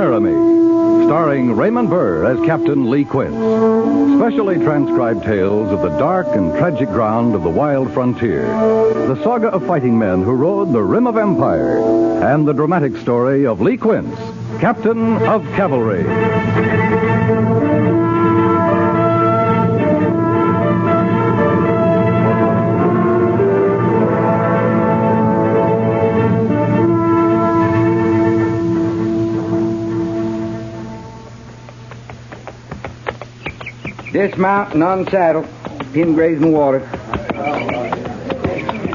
Laramie, starring Raymond Burr as Captain Lee Quince. Specially transcribed tales of the dark and tragic ground of the wild frontier. The saga of fighting men who rode the rim of empire. And the dramatic story of Lee Quince, Captain of Cavalry. Dismount and unsaddle, pin grazing water.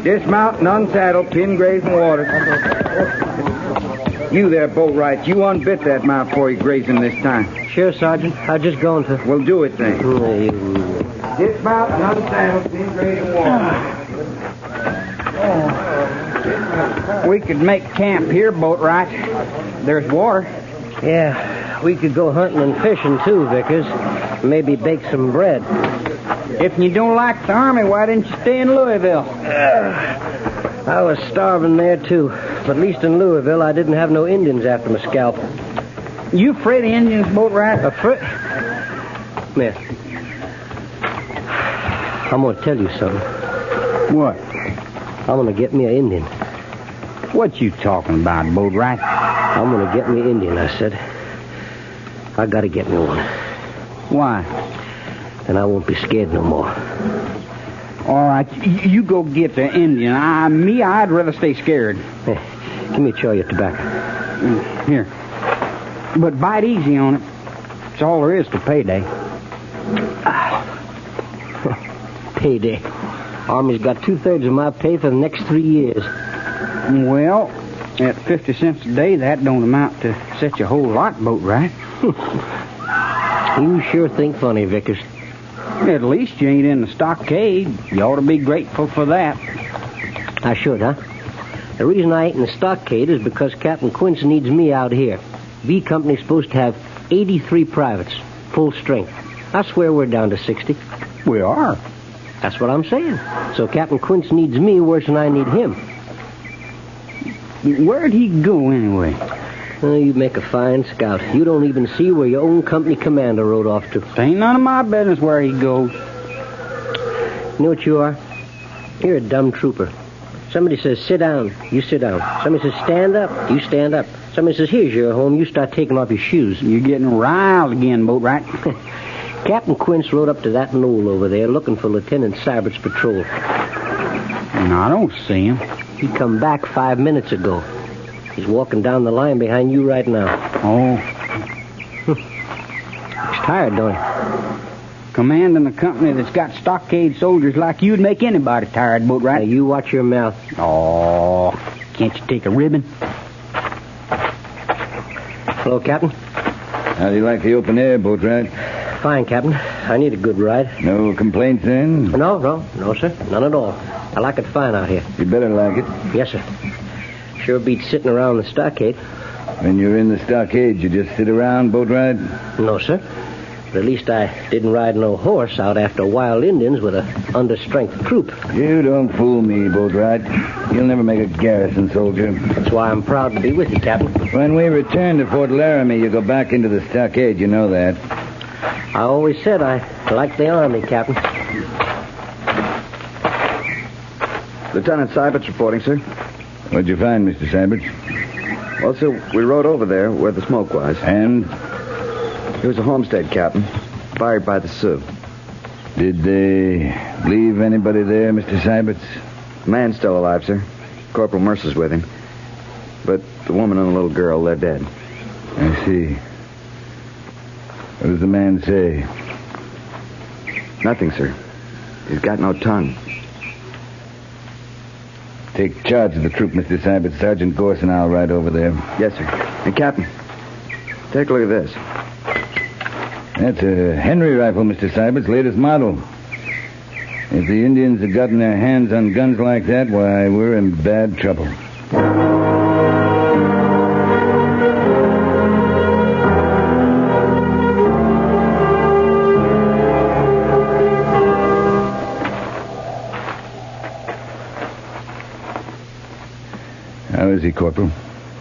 Dismount and unsaddle, pin grazing water. You there, Boatwright, you unbit that mount before you graze him this time. Sure, Sergeant. I was just going to. Well, do it then. Dismount and unsaddle, pin grazing water. We could make camp here, Boatwright. There's water. Yeah, we could go hunting and fishing, too, Vickers. Maybe bake some bread. If you don't like the Army, why didn't you stay in Louisville? I was starving there, too. But at least in Louisville, I didn't have no Indians after my scalp. You afraid of Indians, Boatwright? Afraid? Miss, I'm going to tell you something. What? I'm going to get me an Indian. What you talking about, Boatwright? I'm going to get me an Indian, I said. I got to get me one. Why? And I won't be scared no more. All right, you go get the Indian. I'd rather stay scared. Hey, give me a chaw of your tobacco. Here. But bite easy on it. It's all there is to payday. Payday. Army's got 2/3 of my pay for the next 3 years. Well, at 50 cents a day, that don't amount to such a whole lot, Boatwright. You sure think funny, Vickers. At least you ain't in the stockade. You ought to be grateful for that. I should, huh? The reason I ain't in the stockade is because Captain Quince needs me out here. B Company's supposed to have 83 privates, full strength. I swear we're down to 60. We are. That's what I'm saying. So Captain Quince needs me worse than I need him. Where'd he go, anyway? You make a fine scout. You don't even see where your own company commander rode off to. It ain't none of my business where he goes. You know what you are? You're a dumb trooper. Somebody says, sit down. You sit down. Somebody says, stand up. You stand up. Somebody says, here's your home. You start taking off your shoes. You're getting riled again, Boatwright. Captain Quince rode up to that knoll over there looking for Lieutenant Seiberts' patrol. No, I don't see him. He come back 5 minutes ago. He's walking down the line behind you right now. Oh. He's tired, don't he? Commanding a company that's got stockade soldiers like you'd make anybody tired, Boatwright. Now, you watch your mouth. Oh, can't you take a ribbon? Hello, Captain. How do you like the open air, Boatwright? Fine, Captain. I need a good ride. No complaints, then? No, sir. None at all. I like it fine out here. You better like it. Yes, sir. Sure beats sitting around the stockade. When you're in the stockade, you just sit around, Boatwright? No, sir. But at least I didn't ride no horse out after wild Indians with a understrength troop. You don't fool me, Boatwright. You'll never make a garrison soldier. That's why I'm proud to be with you, Captain. When we return to Fort Laramie, you go back into the stockade. You know that. I always said I liked the Army, Captain. Lieutenant Seiberts reporting, sir. What'd you find, Mr. Seiberts? Well, sir, we rode over there where the smoke was. And? It was a homestead, Captain. Fired by the Sioux. Did they leave anybody there, Mr. Seiberts? The man's still alive, sir. Corporal Mercer's with him. But the woman and the little girl, they're dead. I see. What does the man say? Nothing, sir. He's got no tongue. Take charge of the troop, Mr. Seiberts. Sergeant Gorse and I'll ride over there. Yes, sir. And, Captain, take a look at this. That's a Henry rifle, Mr. Seiberts, latest model. If the Indians had gotten their hands on guns like that, why, we're in bad trouble. How is he, Corporal?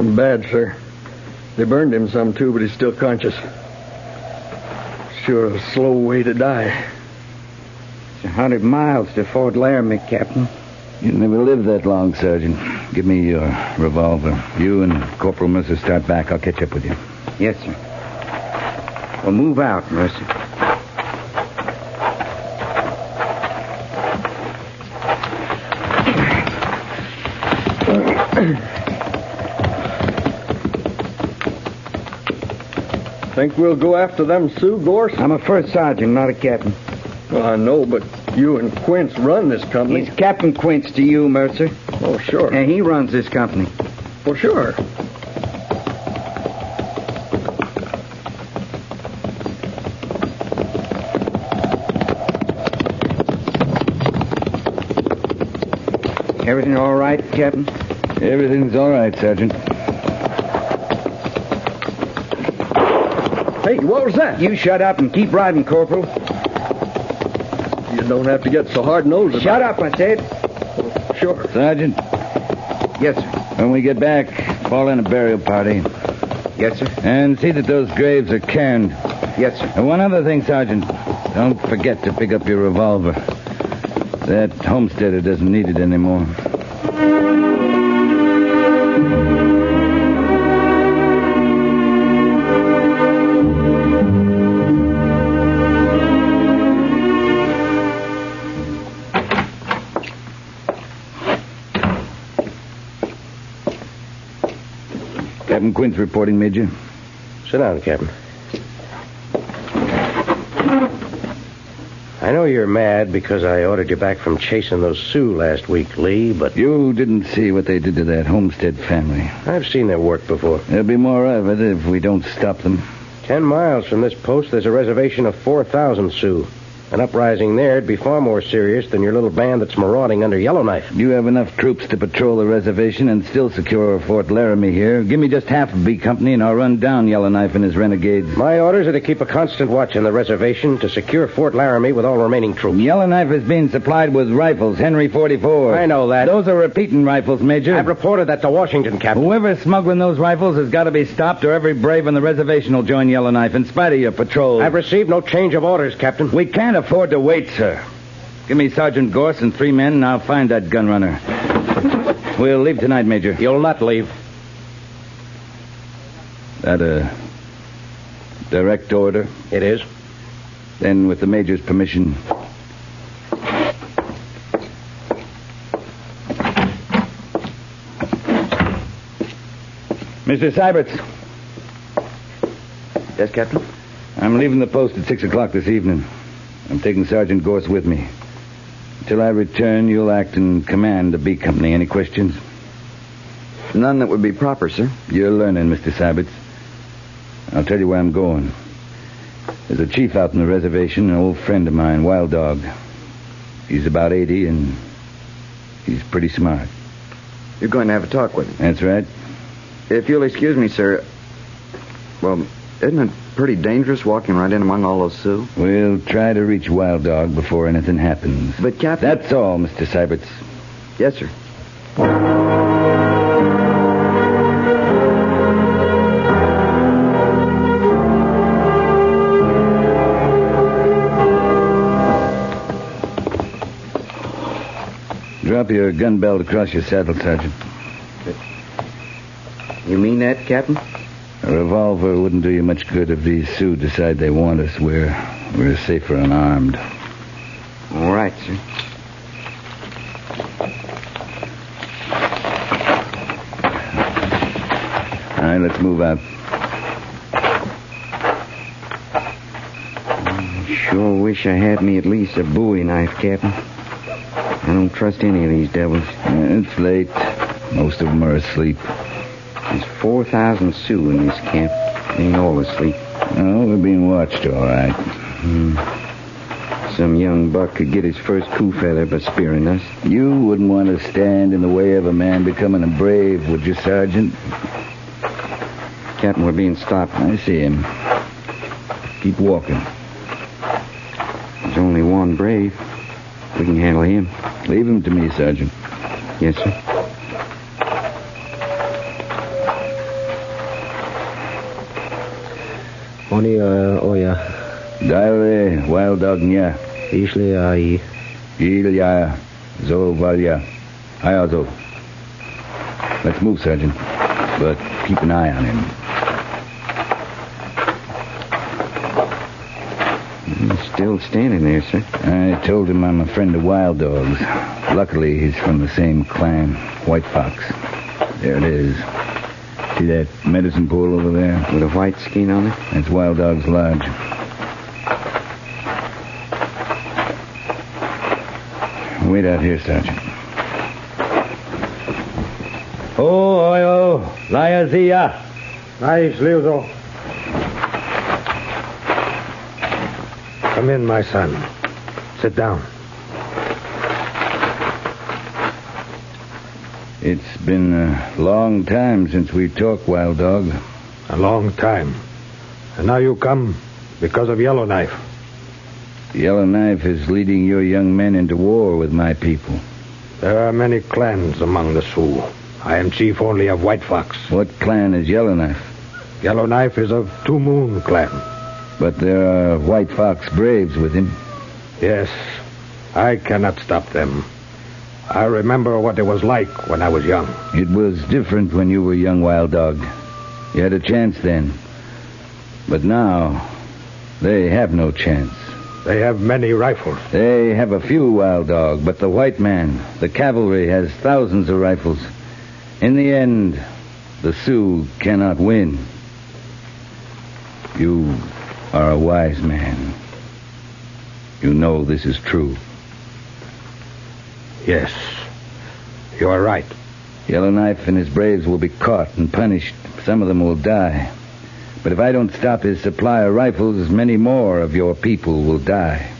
Bad, sir. They burned him some, too, but he's still conscious. Sure a slow way to die. It's 100 miles to Fort Laramie, Captain. You never lived that long, Sergeant. Give me your revolver. You and Corporal Mercer start back. I'll catch up with you. Yes, sir. Well, move out, Mercer. Think we'll go after them Sioux, Gorse? I'm a first sergeant, not a captain. Well, I know, but you and Quince run this company. He's Captain Quince to you, Mercer. Oh, sure. And he runs this company. For sure. Everything all right, Captain? Everything's all right, Sergeant. Hey, what was that? You shut up and keep riding, Corporal. You don't have to get so hard-nosed about Shut up, I said. it. Sure. Sergeant, Yes, sir. when we get back, fall in a burial party. Yes, sir. And see that those graves are cairned. Yes, sir. And one other thing, Sergeant. Don't forget to pick up your revolver. That homesteader doesn't need it anymore. Captain Quince reporting, Major. Sit down, Captain. I know you're mad because I ordered you back from chasing those Sioux last week, Lee, but You didn't see what they did to that Homestead family. I've seen their work before. There'll be more of it if we don't stop them. 10 miles from this post, there's a reservation of 4,000 Sioux. An uprising there'd be far more serious than your little band that's marauding under Yellowknife. You have enough troops to patrol the reservation and still secure Fort Laramie here. Give me just half of B Company and I'll run down Yellowknife and his renegades. My orders are to keep a constant watch on the reservation to secure Fort Laramie with all remaining troops. Yellowknife is being supplied with rifles, Henry 44. I know that. Those are repeating rifles, Major. I've reported that to Washington, Captain. Whoever's smuggling those rifles has got to be stopped or every brave on the reservation will join Yellowknife in spite of your patrol. I've received no change of orders, Captain. We can't afford to wait, sir. Give me Sergeant Gorse and 3 men, and I'll find that gun runner. We'll leave tonight, Major. You'll not leave. That a direct order? It is. Then, with the Major's permission. Mr. Seiberts. Yes, Captain? I'm leaving the post at 6 o'clock this evening. I'm taking Sergeant Gorse with me. Until I return, you'll act in command of B Company. Any questions? None that would be proper, sir. You're learning, Mr. Seiberts. I'll tell you where I'm going. There's a chief out on the reservation, an old friend of mine, Wild Dog. He's about 80, and he's pretty smart. You're going to have a talk with him. That's right. If you'll excuse me, sir. Well, isn't it pretty dangerous walking right in among all those Sioux? We'll try to reach Wild Dog before anything happens. But, Captain... That's all, Mr. Seiberts. Yes, sir. Drop your gun belt across your saddle, Sergeant. You mean that, Captain? A revolver wouldn't do you much good if these Sioux decide they want us. We're safer unarmed. All right, sir. All right, let's move out. Sure wish I had me at least a Bowie knife, Captain. I don't trust any of these devils. It's late. Most of them are asleep. There's 4,000 Sioux in this camp. They ain't all asleep. Oh, we're being watched, all right. Some young buck could get his first coup feather by spearing us. You wouldn't want to stand in the way of a man becoming a brave, would you, Sergeant? Captain, we're being stopped. I see him. Keep walking. There's only one brave. We can handle him. Leave him to me, Sergeant. Yes, sir. Oni oya. Dale wild dog nya. Isle ai. Ilya Zovalya. Ayazo. Let's move, Sergeant. But keep an eye on him. He's still standing there, sir. I told him I'm a friend of Wild Dog's. Luckily, he's from the same clan, White Fox. There it is. See that medicine pole over there? With a white skein on it? That's Wild Dog's lodge. Wait out here, Sergeant. Oh, oyo, Liazia. Nice, Leozo. Come in, my son. Sit down. It's been a long time since we talked, Wild Dog. A long time. And now you come because of Yellowknife. Yellowknife is leading your young men into war with my people. There are many clans among the Sioux. I am chief only of White Fox. What clan is Yellowknife? Yellowknife is of Two Moon clan. But there are White Fox braves with him. Yes, I cannot stop them. I remember what it was like when I was young. It was different when you were young, Wild Dog. You had a chance then. But now, they have no chance. They have many rifles. They have a few, Wild Dog, but the white man, the cavalry, has thousands of rifles. In the end, the Sioux cannot win. You are a wise man. You know this is true. Yes, you are right. Yellowknife and his braves will be caught and punished. Some of them will die. But if I don't stop his supply of rifles, many more of your people will die.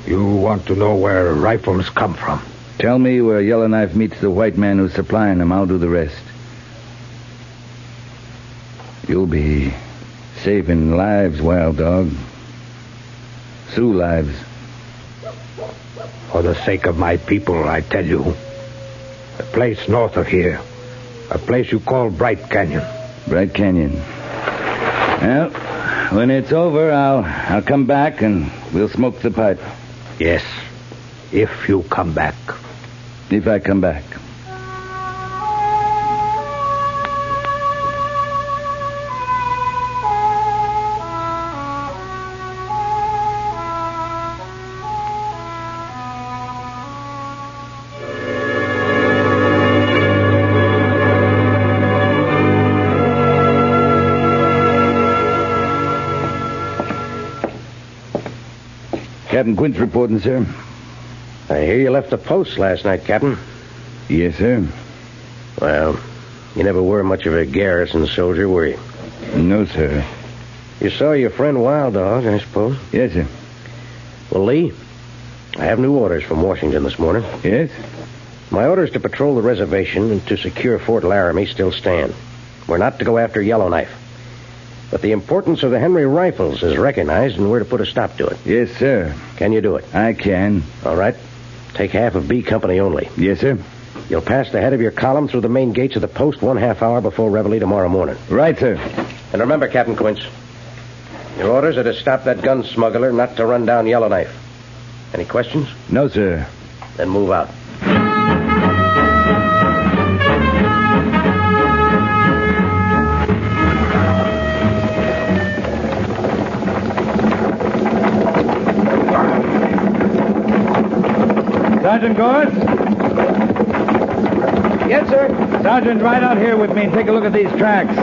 You want to know where rifles come from? Tell me where Yellowknife meets the white man who's supplying them. I'll do the rest. You'll be saving lives, Wild Dog. Sioux lives. For the sake of my people, I tell you. A place north of here. A place you call Bright Canyon. Bright Canyon. Well, when it's over, I'll come back and we'll smoke the pipe. Yes, if you come back. If I come back. Captain Quince reporting, sir. I hear you left the post last night, Captain. Yes, sir. Well, you never were much of a garrison soldier, were you? No, sir. You saw your friend Wild Dog, I suppose? Yes, sir. Well, Lee, I have new orders from Washington this morning. Yes? My orders to patrol the reservation and to secure Fort Laramie still stand. We're not to go after Yellowknife. But the importance of the Henry rifles is recognized, and we're to put a stop to it. Yes, sir. Can you do it? I can. All right. Take half of B Company only. Yes, sir. You'll pass the head of your column through the main gates of the post 1/2 hour before reveille tomorrow morning. Right, sir. And remember, Captain Quince, your orders are to stop that gun smuggler, not to run down Yellowknife. Any questions? No, sir. Then move out. Sergeant Gorse? Yes, sir. Sergeant, ride out here with me and take a look at these tracks.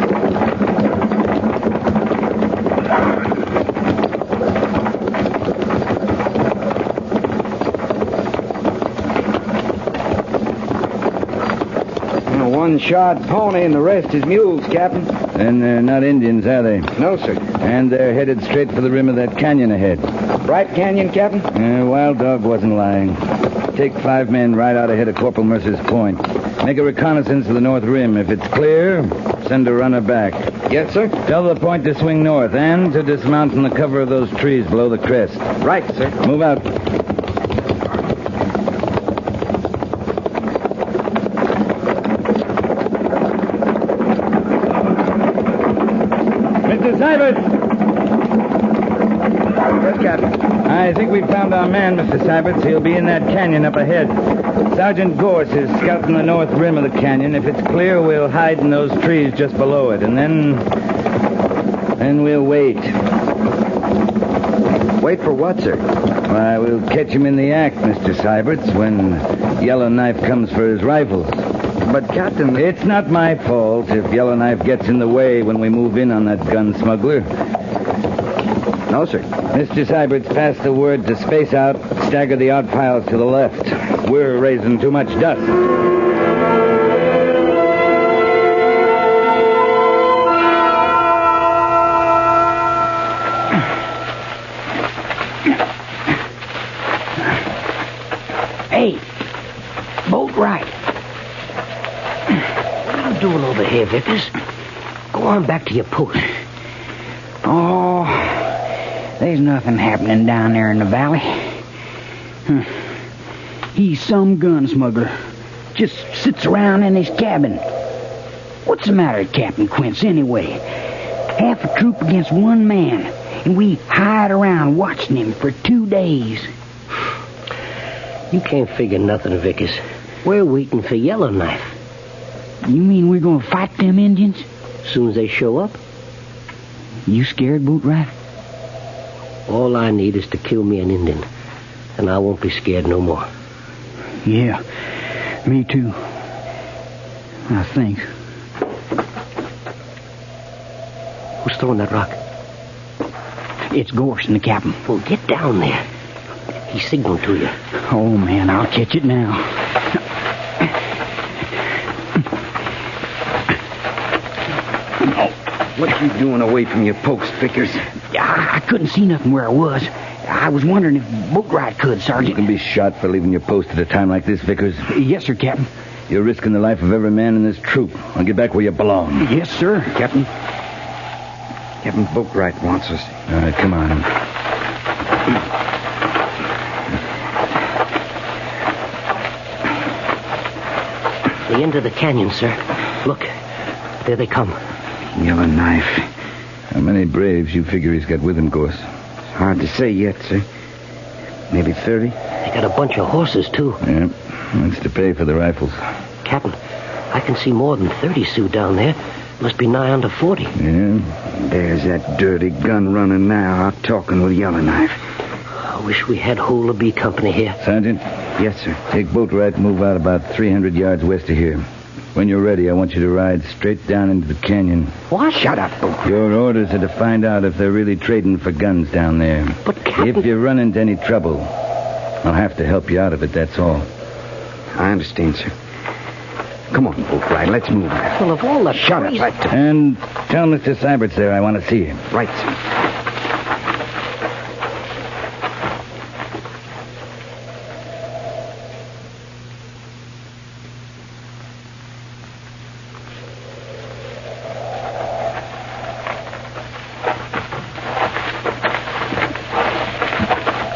One shod pony and the rest is mules, Captain. Then they're not Indians, are they? No, sir. And they're headed straight for the rim of that canyon ahead. Bright Canyon, Captain? Wild Dog wasn't lying. Take 5 men right out ahead of Corporal Mercer's point. Make a reconnaissance of the north rim. If it's clear, send a runner back. Yes, sir. Tell the point to swing north and to dismount in the cover of those trees below the crest. Right, sir. Move out. Mr. Seiberts! Yes, Captain. I think we found our man, Mr. Seiberts. He'll be in that canyon up ahead. Sergeant Gorse is scouting the north rim of the canyon. If it's clear, we'll hide in those trees just below it, and then we'll wait. Wait for what, sir? Why, we'll catch him in the act, Mr. Seiberts, when Yellowknife comes for his rifles. But, Captain... It's not my fault if Yellowknife gets in the way when we move in on that gun smuggler. No, sir. Mr. Seiberts, pass the word to space out, stagger the outpiles to the left. We're raising too much dust. Hey, Boatwright. What are you doing over here, Vickers? Go on back to your post. Oh, there's nothing happening down there in the valley. He's some gun smuggler. Just sits around in his cabin. What's the matter, Captain Quince, anyway? Half a troop against one man, and we hide around watching him for 2 days. You can't figure nothing, Vickers. We're waiting for Yellowknife. You mean we're gonna fight them Indians? As soon as they show up, You scared, Boatwright? all I need is to kill me an Indian, and I won't be scared no more. Yeah, me too. I think. Who's throwing that rock? It's Gorse and the captain. Well, get down there. He signaled to you. Oh, man, I'll catch it now. What you doing away from your post, Vickers? I couldn't see nothing where I was. I was wondering if Boatwright could, Sergeant. You can be shot for leaving your post at a time like this, Vickers. Yes, sir, Captain. You're risking the life of every man in this troop. I'll get back where you belong. Yes, sir, Captain. Captain Boatwright wants us. All right, come on. The end of the canyon, sir. Look, there they come. Yellowknife. How many braves you figure he's got with him, Gorse? Hard to say yet, sir. Maybe 30? They got a bunch of horses, too. Yeah, that's to pay for the rifles. Captain, I can see more than 30 Sioux down there. Must be nigh under 40. Yeah? There's that dirty gun runner now out talking with Yellowknife. I wish we had whole of B Company here. Sergeant? Yes, sir. Take Boatwright and move out about 300 yards west of here. When you're ready, I want you to ride straight down into the canyon. What? Shut up, Boatwright. Your orders are to find out if they're really trading for guns down there. But, Captain... If you run into any trouble, I'll have to help you out of it, that's all. I understand, sir. Come on, Boatwright, let's move. Well, of all the Shut crazy... up. And tell Mr. Seiberts there I want to see him. Right, sir.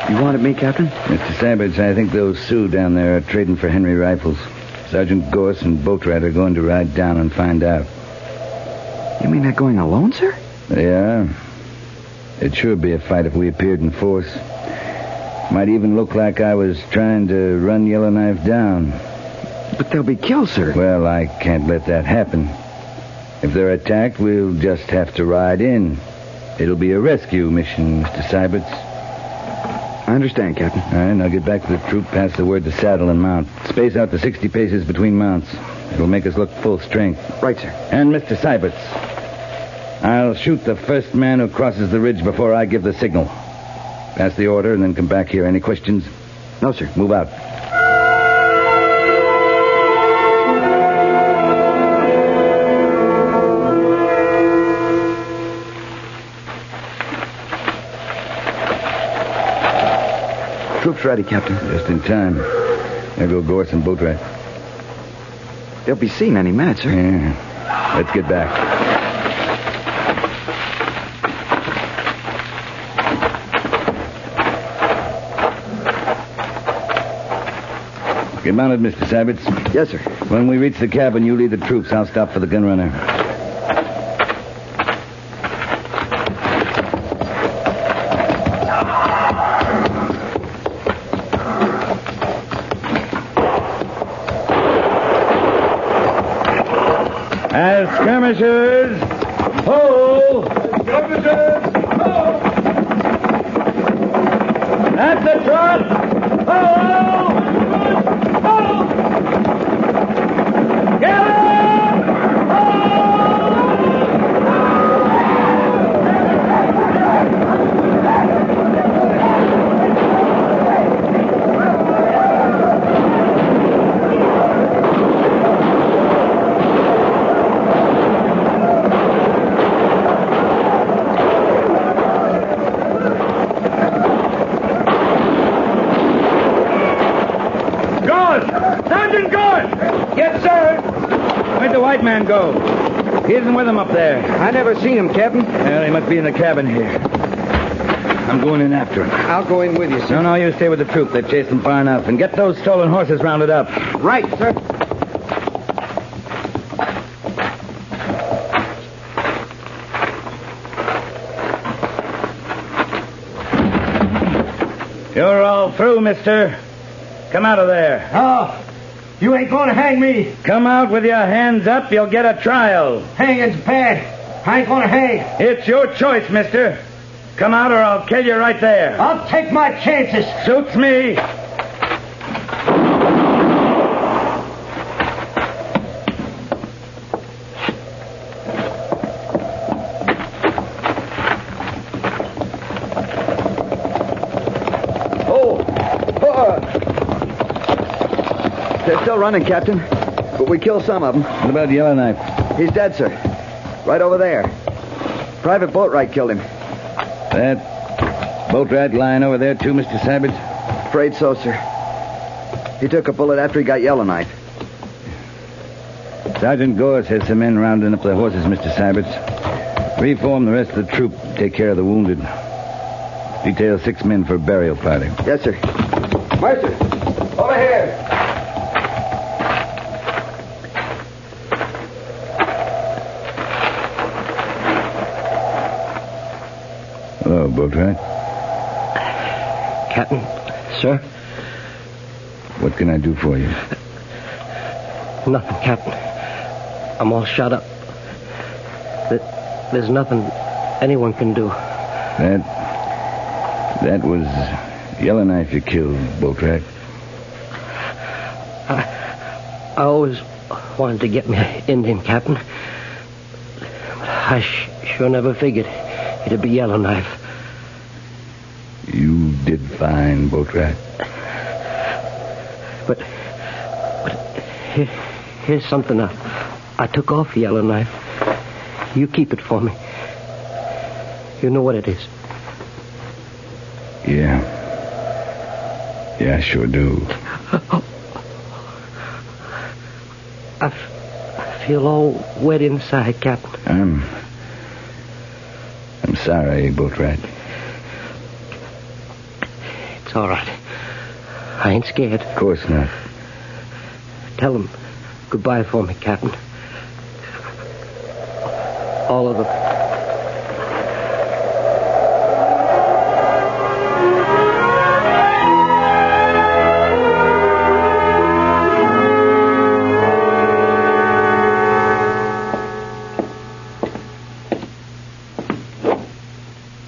You wanted me, Captain? Mr. Seiberts, I think those Sioux down there are trading for Henry rifles. Sergeant Gorse and Boatwright are going to ride down and find out. You mean they're going alone, sir? They are. It'd sure be a fight if we appeared in force. Might even look like I was trying to run Yellowknife down. But they'll be killed, sir. Well, I can't let that happen. If they're attacked, we'll just have to ride in. It'll be a rescue mission, Mr. Seiberts. I understand, Captain. All right, now get back to the troop, pass the word to saddle and mount. Space out to 60 paces between mounts. It'll make us look full strength. Right, sir. And Mr. Seiberts, I'll shoot the first man who crosses the ridge before I give the signal. Pass the order and then come back here. Any questions? No, sir. Move out. Troops ready, Captain. Just in time. There go Gorse and Boatwright. They'll be seen any minute, sir. Yeah. Let's get back. Get mounted, Mr. Seiberts. Yes, sir. When we reach the cabin, you lead the troops. I'll stop for the gun runner. Skirmishers! Ho! Skirmishers! Ho! That's the trot! Ho! Ho! Gallop! Man go? He isn't with him up there. I never seen him, Captain. Well, he must be in the cabin here. I'm going in after him. I'll go in with you, sir. No, you stay with the troop. They chased him far enough. And get those stolen horses rounded up. Right, sir. You're all through, mister. Come out of there. Oh, you ain't going to hang me. Come out with your hands up. You'll get a trial. Hanging's bad. I ain't going to hang. It's your choice, mister. Come out or I'll kill you right there. I'll take my chances. Suits me. They're still running, Captain. But we killed some of them. What about Yellowknife? He's dead, sir. Right over there. Private Boatwright killed him. That Boatwright lying over there, too, Mr. Seiberts? Afraid so, sir. He took a bullet after he got Yellowknife. Sergeant Gorse has some men rounding up the horses, Mr. Seiberts. Reform the rest of the troop. Take care of the wounded. Detail 6 men for burial party. Yes, sir. Mercer, over here. Hello, Boatwright. Captain, sir? What can I do for you? Nothing, Captain. I'm all shot up. There's nothing anyone can do. That was Yellowknife you killed, Boatwright. I always wanted to get me an Indian, Captain. But I sure never figured it'd be Yellowknife. You did fine, Boatwright. But here's something I took off Yellowknife. You keep it for me. You know what it is. Yeah, I sure do. I feel all wet inside, Captain. I'm sorry, Boatwright. It's all right. I ain't scared. Of course not. Tell them goodbye for me, Captain. All of them.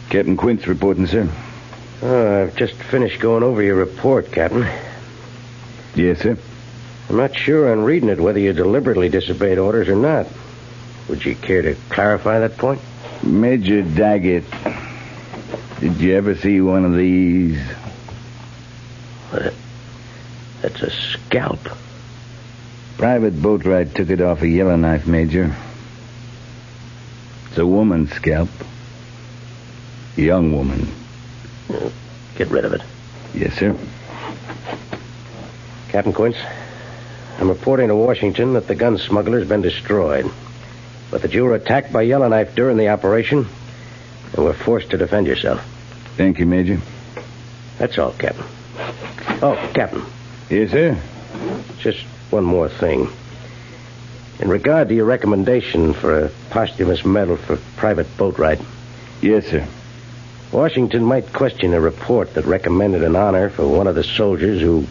Captain Quince reporting, sir. I've just finished going over your report, Captain. Yes, sir. I'm not sure on reading it whether you deliberately disobeyed orders or not. Would you care to clarify that point? Major Daggett, did you ever see one of these? That's a scalp. Private Boatwright took it off a Yellowknife, Major. It's a woman's scalp. A young woman. Get rid of it. Yes, sir. Captain Quince, I'm reporting to Washington that the gun smuggler's been destroyed, but that you were attacked by Yellowknife during the operation and were forced to defend yourself. Thank you, Major. That's all, Captain. Oh, Captain. Yes, sir? Just one more thing. In regard to your recommendation for a posthumous medal for Private Boatwright. Yes, sir. Washington might question a report that recommended an honor for one of the soldiers who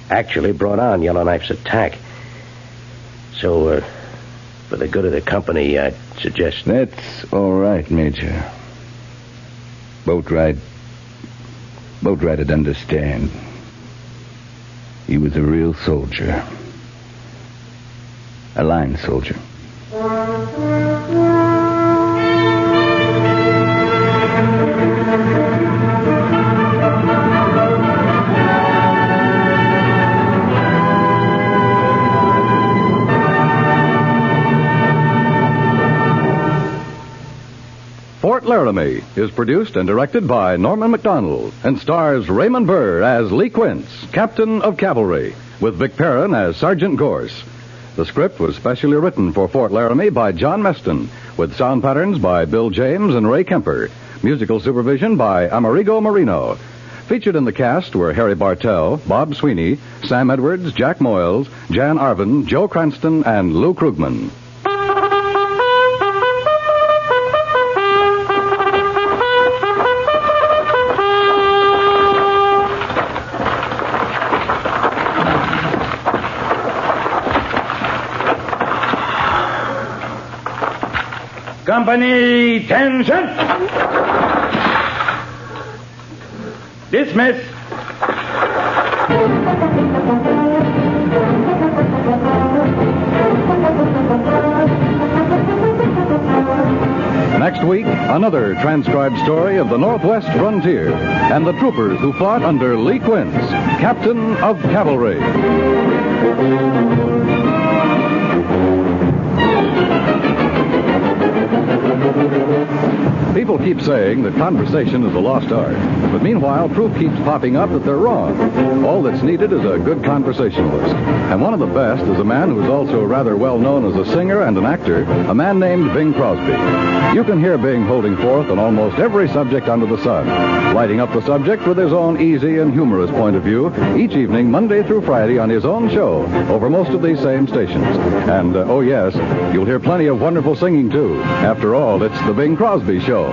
actually brought on Yellowknife's attack. So, For the good of the company, I'd suggest... That's all right, Major. Boatwright'd understand. He was a real soldier. A line soldier. Fort Laramie is produced and directed by Norman Macdonnell and stars Raymond Burr as Lee Quince, Captain of Cavalry, with Vic Perrin as Sergeant Gorse. The script was specially written for Fort Laramie by John Meston, with sound patterns by Bill James and Ray Kemper. Musical supervision by Amerigo Marino. Featured in the cast were Harry Bartell, Bob Sweeney, Sam Edwards, Jack Moyles, Jan Arvin, Joe Cranston, and Lou Krugman. Company, attention! Dismiss. Next week, another transcribed story of the Northwest frontier and the troopers who fought under Lee Quince, Captain of Cavalry. People keep saying that conversation is a lost art, but meanwhile, proof keeps popping up that they're wrong. All that's needed is a good conversationalist. And one of the best is a man who's also rather well known as a singer and an actor, a man named Bing Crosby. You can hear Bing holding forth on almost every subject under the sun, lighting up the subject with his own easy and humorous point of view each evening, Monday through Friday, on his own show, over most of these same stations. And, oh yes, you'll hear plenty of wonderful singing, too. After all, it's the Bing Crosby Show.